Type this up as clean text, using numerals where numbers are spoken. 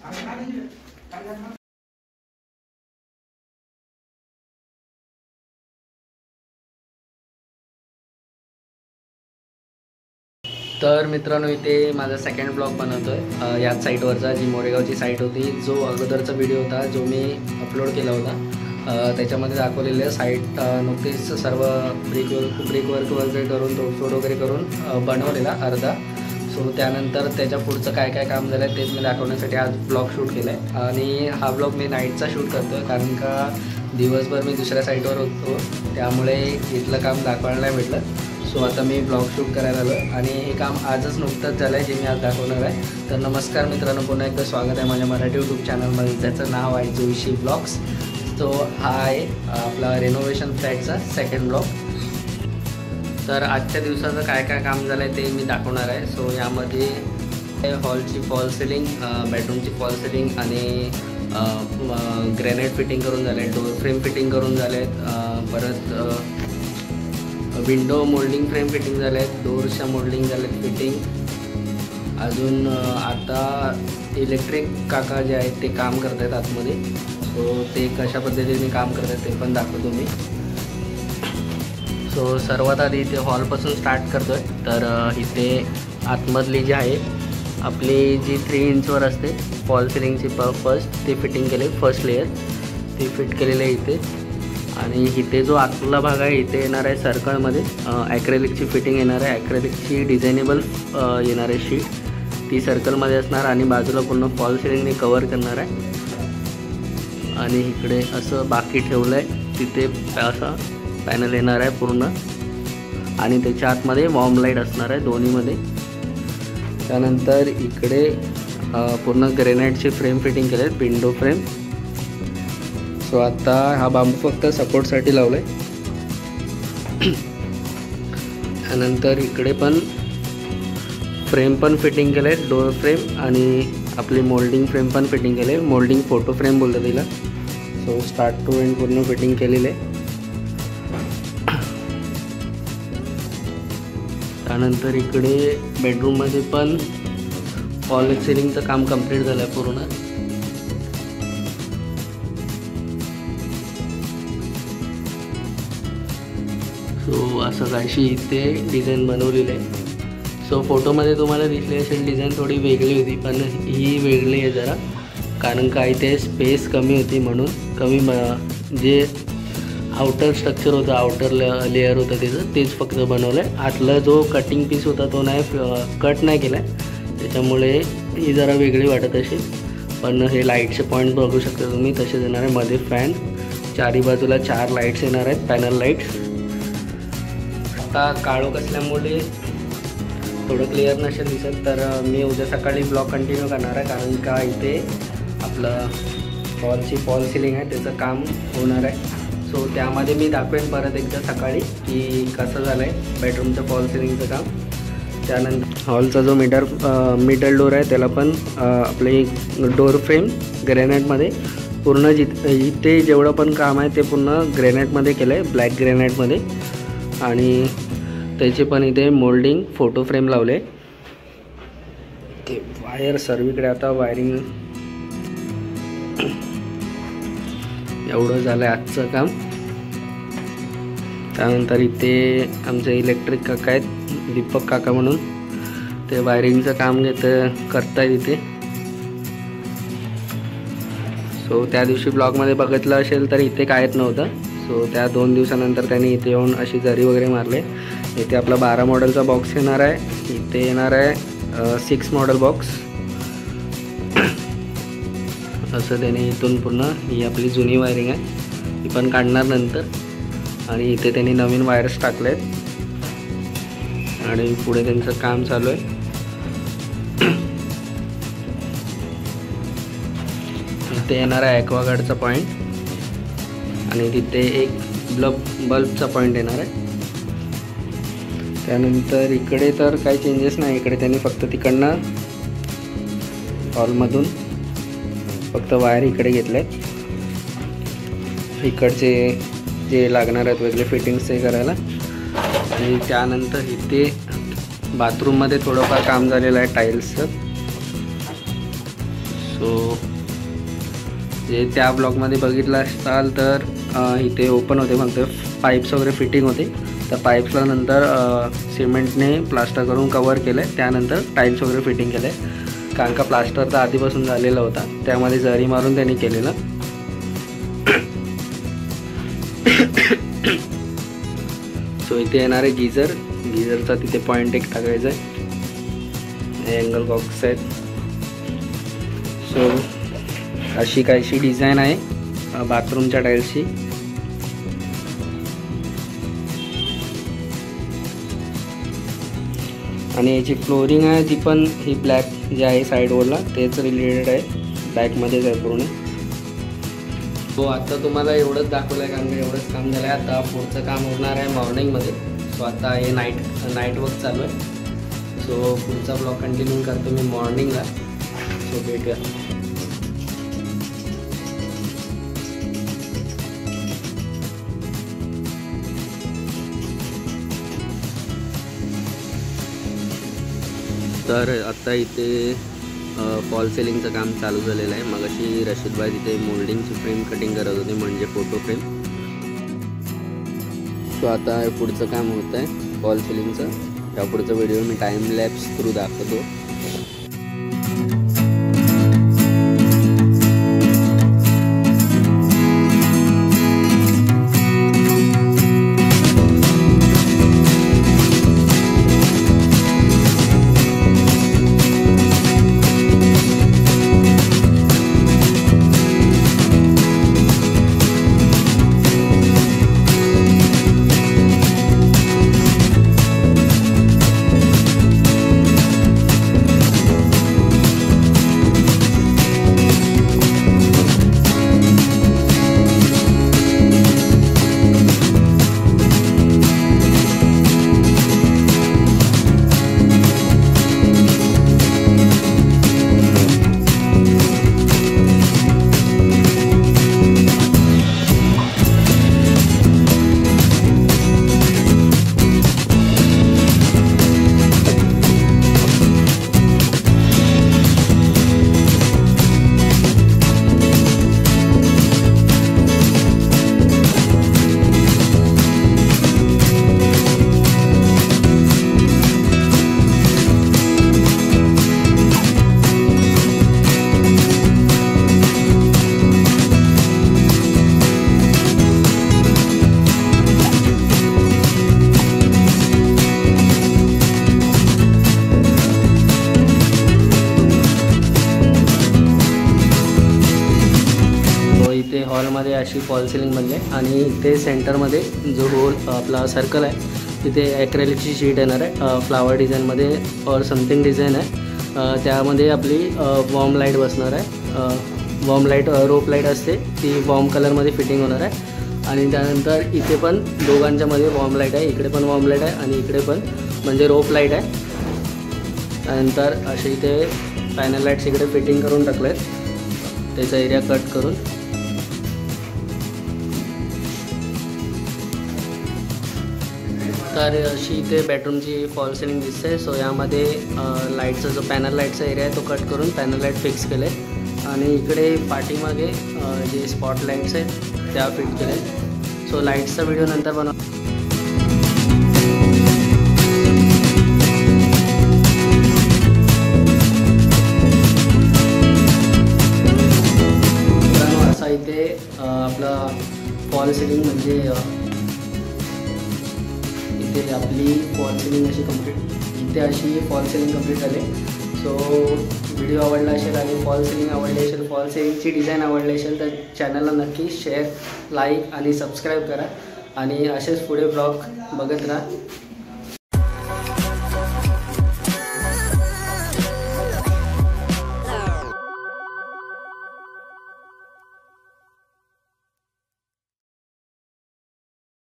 तर मित्रांनो, इथे माझा सेकंड ब्लॉग बनवतोय याच साईटवरचा, जी मोरेगावची साईट होती. जो अगोदरचा व्हिडिओ होता जो मी अपलोड केला होता, त्याच्यामध्ये दाखवलेलं साईट नुकतीच सर्व ब्रिक वर्क वगैरे करून तोडफोड वगैरे करून बनवलेला अर्धा. सो त्यानंतर त्याच्या पुढचं काय काय काम झालं तेच मी दाखवण्यासाठी आज ब्लॉग शूट केला आहे. आणि हा ब्लॉग मी नाईटचा शूट करतो आहे, कारण का दिवसभर मी दुसऱ्या साईटवर होतो, त्यामुळे इथलं काम दाखवायला नाही भेटलं. सो आता मी ब्लॉग शूट करायला आलो आणि हे काम आजच नुकतंच झालं आहे, जे मी आज दाखवणार आहे. तर नमस्कार मित्रांनो, पुन्हा एकदा स्वागत आहे माझ्या मराठी यूट्यूब चॅनलमध्ये, ज्याचं नाव आहे जोशी ब्लॉग्स. तो हा आहे आपला रेनोव्हेशन फ्लॅटचा सेकंड ब्लॉग. तर आजच्या दिवसाचं काय काय काम झालं आहे ते मी दाखवणार आहे. सो यामध्ये हॉलची फॉल सिलिंग, बेडरूमची फॉल सिलिंग आणि ग्रॅनाइट फिटिंग करून झाले, डोर फ्रेम फिटिंग करून झाले आहेत, परत विंडो मोल्डिंग फ्रेम फिटिंग झाले आहेत, डोर्सच्या मोल्डिंग झाले आहेत फिटिंग. अजून आता इलेक्ट्रिक काका जे आहेत ते काम करत आहेत आतमध्ये. सो ते कशा पद्धतीने काम करत आहेत ते पण दाखवतो मी. सो सर्वात आधी इथे हॉलपासून स्टार्ट करतो आहे. तर इथे आतमधली जी आहे आपली जी 3 इंचवर असते फॉल सिलिंगची फर्स्ट ते फिटिंग केले, फर्स्ट लेयर ते फिट केलेलं आहे इथे. आणि इथे जो आतला भाग आहे इथे येणार आहे सर्कलमध्ये ॲक्रेलिकची फिटिंग येणार आहे, ॲक्रेलिकची डिझायनेबल येणार आहे शीट, ती सर्कलमध्ये असणार आणि बाजूला पूर्ण फॉल सिलिंगने कवर करणार आहे. आणि इकडे असं बाकी ठेवलं आहे, तिथे असं पॅनल येणार आहे पूर्ण आणि त्याच्या आतमध्ये वॉर्म लाईट असणार आहे दोन्हीमध्ये. त्यानंतर इकडे पूर्ण ग्रेनाइटची फ्रेम फिटिंग केले आहेत, विंडो फ्रेम. सो आता हा बांबू फक्त सपोर्टसाठी लावला आहे. त्यानंतर इकडे पण फ्रेम पण फिटिंग केलं आहे, डोअर फ्रेम आणि आपली मोल्डिंग फ्रेम पण फिटिंग केले, मोल्डिंग फोटो फ्रेम बोलतो तिला. सो स्टार्ट टू एंड पूर्ण फिटिंग केलेलं आहे. त्यानंतर इकडे बेडरूममध्ये पण फॉल सिलिंगचं काम कंप्लीट झालं आहे पूर्ण. सो असं काहीशी इथे डिझाईन बनवलेली आहे. सो फोटोमध्ये तुम्हाला दिसली असेल डिझाईन थोडी वेगळी होती, पण ही वेगळी आहे जरा, कारण का इथे स्पेस कमी होती म्हणून कमी जे आउटर स्ट्रक्चर होतं, आउटर लेअर होतं त्याचं, तेच फक्त बनवलं आहे. आतला जो कटिंग पीस होता तो नाही कट नाही केला आहे, त्याच्यामुळे ही जरा वेगळी वाटत असेल. पण हे लाईटचे पॉईंट बघू शकता तुम्ही तसेच येणार आहे. मध्ये फॅन, चारी बाजूला 4 लाईट्स येणार आहेत, पॅनल लाईट्स. आता काळोख असल्यामुळे थोडं क्लिअर नसेल दिसत, तर मी उद्या सकाळी ब्लॉग कंटिन्यू करणार आहे, कारण का इथे आपलं फॉल सिलिंग आहे त्याचं काम होणार आहे. सो त्यामध्ये मी दाखवेन परत एकदा सकाळी की कसं झालं आहे बेडरूमचं फॉल सिलिंगचं काम. त्यानंतर हॉलचा जो मिडल डोर आहे त्याला पण आपले डोर फ्रेम ग्रॅनाइटमध्ये पूर्ण इथे जेवढं पण काम आहे ते पूर्ण ग्रॅनाइटमध्ये केलं आहे, ब्लॅक ग्रॅनाइटमध्ये. आणि त्याचे पण इथे मोल्डिंग फोटो फ्रेम लावले. ते वायर सर्वीकडे आता वायरिंग एवढं झालं आहे आजचं काम. त्यानंतर इथे आमचे इलेक्ट्रिक काका आहेत, दीपक काका म्हणून, ते वायरिंगचं काम करतायत इथे. सो त्या दिवशी ब्लॉगमध्ये बघितलं असेल तर इथे कायच नव्हतं. सो त्या 2 दिवसानंतर त्यांनी इथे येऊन अशी जरी वगैरे मारले. इथे आपला 12 मॉडेलचा बॉक्स येणार आहे, इथे येणार आहे 6 मॉडेल बॉक्स. असं त्याने इथून पूर्ण ही आपली जुनी वायरिंग आहे ती पण काढणार नंतर. आणि इथे त्यांनी नवीन वायर्स टाकले आहेत आणि पुढे त्यांचं काम चालू आहे. इथे येणार आहे ॲक्वागार्डचा पॉईंट आणि तिथे एक बल्बचा पॉईंट येणार आहे. त्यानंतर इकडे तर काही चेंजेस नाही, इकडे त्यांनी फक्त तिकडनं हॉलमधून फक्त वायर इकडे घेतले आहेत, इकडचे जे लागणार आहेत वेगळे फिटिंग्स ते करायला. आणि त्यानंतर इथे बाथरूममध्ये थोडंफार काम झालेलं आहे टाईल्सचं. सो जे त्या ब्लॉगमध्ये बघितलं असाल तर इथे ओपन होते, फक्त पाईप्स वगैरे फिटिंग होते. त्या पाईप्सला नंतर सिमेंटने प्लास्टर करून कवर केलं आहे. त्यानंतर टाईल्स वगैरे फिटिंग केलं आहे, कारण का प्लास्टर तर आधीपासून झालेला होता, त्यामध्ये जरी मारून त्यांनी केलेलं. सो इथे येणार आहे गिझरचा तिथे पॉईंट एक टाकायचा आहे, अँगल बॉक्स आहेत. सो अशी काहीशी डिझाईन आहे बाथरूमच्या टाईल्सची. आणि याची फ्लोरिंग आहे ती पण ही ब्लॅक जी आहे साईडवरला तेच रिलेटेड आहे, ब्लॅकमध्येच आहे पूर्ण. सो आता तुम्हाला एवढंच दाखवलं आहे, कारण की एवढंच काम झालं आहे. आता पुढचं काम होणार आहे मॉर्निंगमध्ये. सो आता हे नाईट वर्क चालू आहे. सो पुढचा ब्लॉग कंटिन्यू करतो मी मॉर्निंगला. सो भेटूया. तर आता इथे फॉल सिलिंगचं काम चालू झालेलं आहे. मग अशी रशीदभाई तिथे मोल्डिंगची फ्रेम कटिंग करत होते, म्हणजे फोटो फ्रेम. सो आता पुढचं काम होतं आहे फॉल सिलिंगचं. या पुढचा व्हिडिओ मी टाईम लॅप्स थ्रू दाखवतो. हॉलमध्ये अशी फॉल सिलिंग बनली आहे. आणि इथे सेंटरमध्ये जो होल आपला सर्कल आहे तिथे ॲक्रेलिकची शीट येणार आहे, फ्लावर डिझाईनमध्ये और समथिंग डिझाईन आहे. त्यामध्ये आपली वॉर्म लाईट बसणार आहे. वॉर्म लाईट रोप लाईट असते ती वॉर्म कलरमध्ये फिटिंग होणार आहे. आणि त्यानंतर इथे पण दोघांच्यामध्ये वॉर्म लाईट आहे, इकडे पण वॉर्म लाईट आहे आणि इकडे पण म्हणजे रोप लाईट आहे. त्यानंतर असे इथे पॅनल लाईट्स इकडे फिटिंग करून टाकले आहेत, त्याचा एरिया कट करून. तर अशी इथे बेडरूमची फॉल सिलिंग दिसते. सो यामध्ये लाईटचा जो पॅनल लाईटचा एरिया आहे तो कट करून पॅनल लाईट फिक्स केले. आणि इकडे पाठीमागे जे स्पॉट लाईट्स आहेत त्या फिट केले. सो लाईट्सचा व्हिडिओ नंतर बनव. असा इथे आपला फॉल सिलिंग म्हणजे इथे आपली फॉल सिलिंग अशी इथे अशी फॉल सिलिंग कंप्लीट झाली. सो व्हिडिओ आवडला असेल आणि फॉल सिलिंग आवडली असेल, फॉल सिलिंगची डिझाईन आवडली असेल तर चॅनलला नक्की शेअर, लाईक आणि सबस्क्राईब करा. आणि असेच पुढे ब्लॉग बघत राहा.